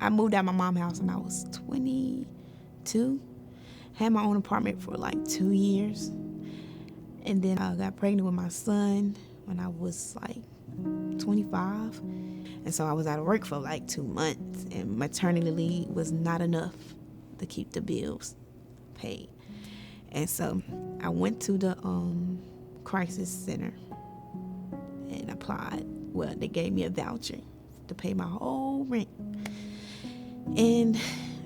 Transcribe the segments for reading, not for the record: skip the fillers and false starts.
I moved out of my mom's house when I was 22. Had my own apartment for like 2 years. And then I got pregnant with my son when I was like 25. And so I was out of work for like 2 months. And maternity leave was not enough to keep the bills paid. And so I went to the crisis center and applied. Well, they gave me a voucher to pay my whole rent. And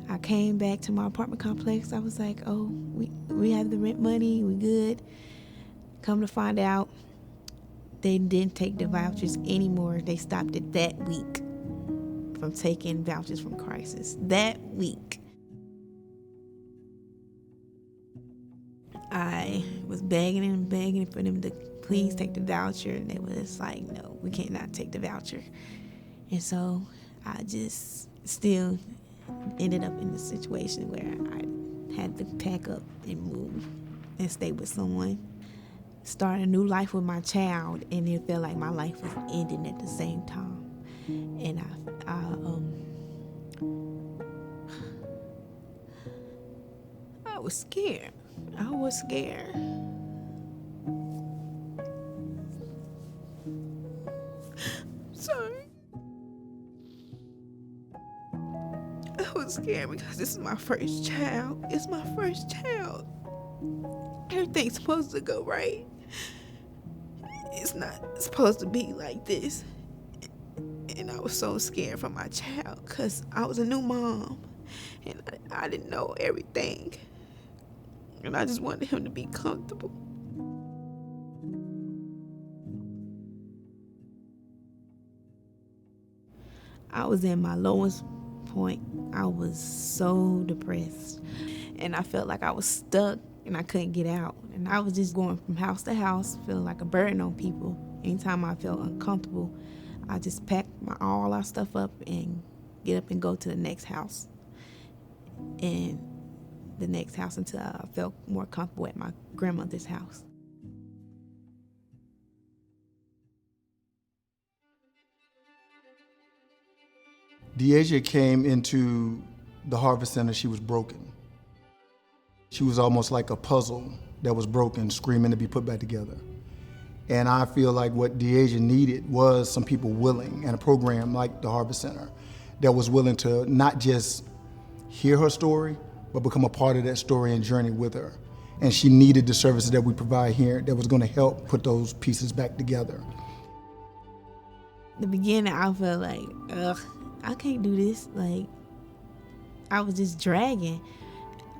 I came back to my apartment complex. I was like, oh, we have the rent money, we good. Come to find out, they didn't take the vouchers anymore. They stopped it that week from taking vouchers from crisis. That week. I was begging and begging for them to please take the voucher, and they was like, no, we cannot take the voucher. And so I just still ended up in the situation where I had to pack up and move and stay with someone. Start a new life with my child, and it felt like my life was ending at the same time. And I was scared. I was scared. Sorry. I was scared because this is my first child. It's my first child. Everything's supposed to go right. It's not supposed to be like this. And I was so scared for my child because I was a new mom and I didn't know everything. And I just wanted him to be comfortable. I was in my lowest point. I was so depressed. And I felt like I was stuck and I couldn't get out. And I was just going from house to house, feeling like a burden on people. Anytime I felt uncomfortable, I just packed all our stuff up and get up and go to the next house. And the next house until I felt more comfortable at my grandmother's house. Deasia came into the Harvest Center, she was broken. She was almost like a puzzle that was broken, screaming to be put back together. And I feel like what Deasia needed was some people willing, and a program like the Harvest Center that was willing to not just hear her story, but become a part of that story and journey with her. And she needed the services that we provide here that was gonna help put those pieces back together. In the beginning, I felt like, I can't do this. Like, I was just dragging.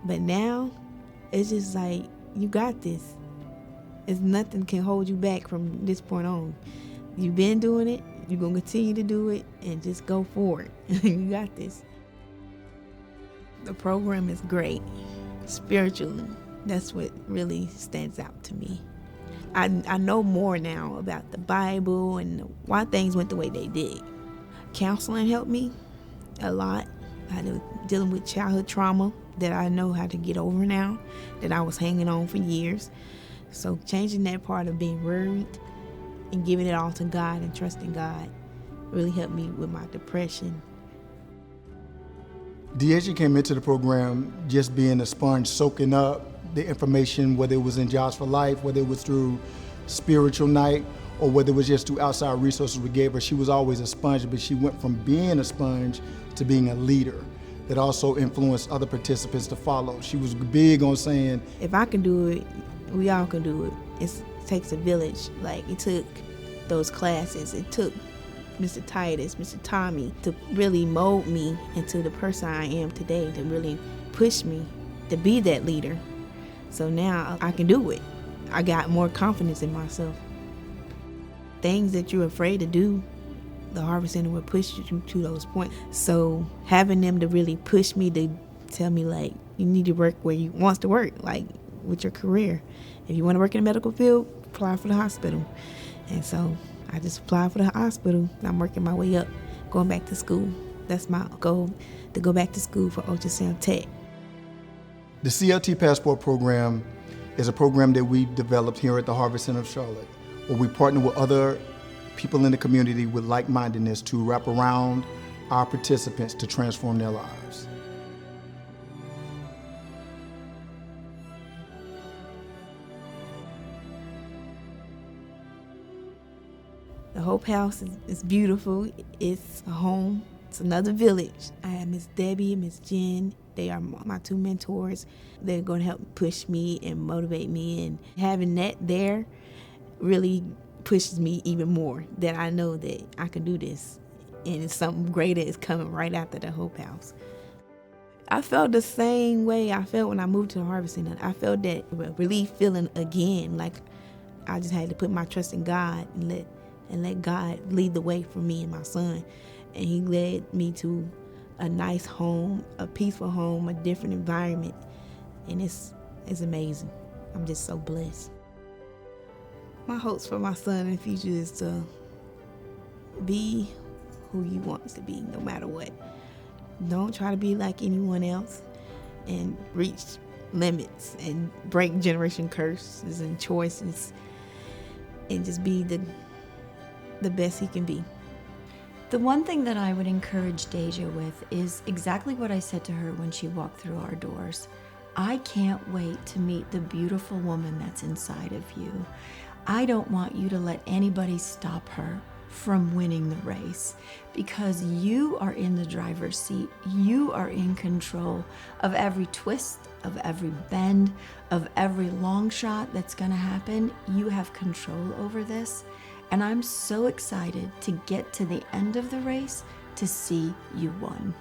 But now, it's just like, you got this. It's nothing can hold you back from this point on. You've been doing it, you're gonna continue to do it, and just go forward. You got this. The program is great. Spiritually, that's what really stands out to me. I know more now about the Bible and why things went the way they did. Counseling helped me a lot. I was dealing with childhood trauma that I know how to get over now, that I was hanging on for years. So changing that part of being worried and giving it all to God and trusting God really helped me with my depression. Deasia came into the program just being a sponge, soaking up the information, whether it was in Jobs for Life, whether it was through Spiritual Night, or whether it was just through outside resources we gave her. She was always a sponge, but she went from being a sponge to being a leader that also influenced other participants to follow. She was big on saying, if I can do it, we all can do it. It takes a village. Like, it took those classes. It took Mr. Titus, Mr. Tommy to really mold me into the person I am today, to really push me to be that leader. So now I can do it. I got more confidence in myself. Things that you're afraid to do, the Harvest Center will push you to those points. So having them to really push me, to tell me, like, you need to work where you want to work, like with your career. If you want to work in the medical field, apply for the hospital. And so I just applied for the hospital. I'm working my way up, going back to school. That's my goal, to go back to school for ultrasound tech. The CLT Passport program is a program that we developed here at the Harvest Center of Charlotte, where we partner with other people in the community with like-mindedness to wrap around our participants to transform their lives. The Hope House is beautiful. It's a home. It's another village. I have Miss Debbie and Miss Jen. They are my two mentors. They're going to help push me and motivate me. And having that there really pushes me even more, that I know that I can do this. And something greater is coming right after the Hope House. I felt the same way I felt when I moved to the Harvest Center. I felt that relief feeling again, like I just had to put my trust in God and let God lead the way for me and my son. And he led me to a nice home, a peaceful home, a different environment. And it's amazing. I'm just so blessed. My hopes for my son in the future is to be who he wants to be, no matter what. Don't try to be like anyone else and reach limits and break generation curses and choices and just be the best he can be. The one thing that I would encourage Deja with is exactly what I said to her when she walked through our doors. I can't wait to meet the beautiful woman that's inside of you. I don't want you to let anybody stop her from winning the race, because you are in the driver's seat. You are in control of every twist, of every bend, of every long shot that's going to happen. You have control over this. And I'm so excited to get to the end of the race to see you won.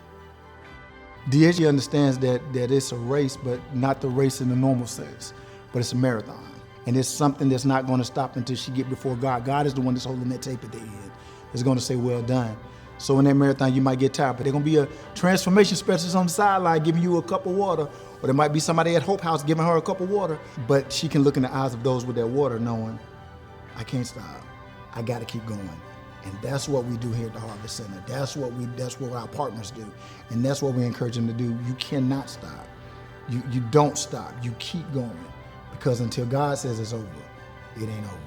Deja understands that it's a race, but not the race in the normal sense, but it's a marathon. And it's something that's not going to stop until she get before God. God is the one that's holding that tape at the end. It's going to say, well done. So in that marathon, you might get tired, but there's going to be a transformation specialist on the sideline giving you a cup of water, or there might be somebody at Hope House giving her a cup of water, but she can look in the eyes of those with that water knowing, I can't stop. I got to keep going. And that's what we do here at the Harvest Center. That's what our partners do. And that's what we encourage them to do. You cannot stop. You don't stop. You keep going. Because until God says it's over, it ain't over.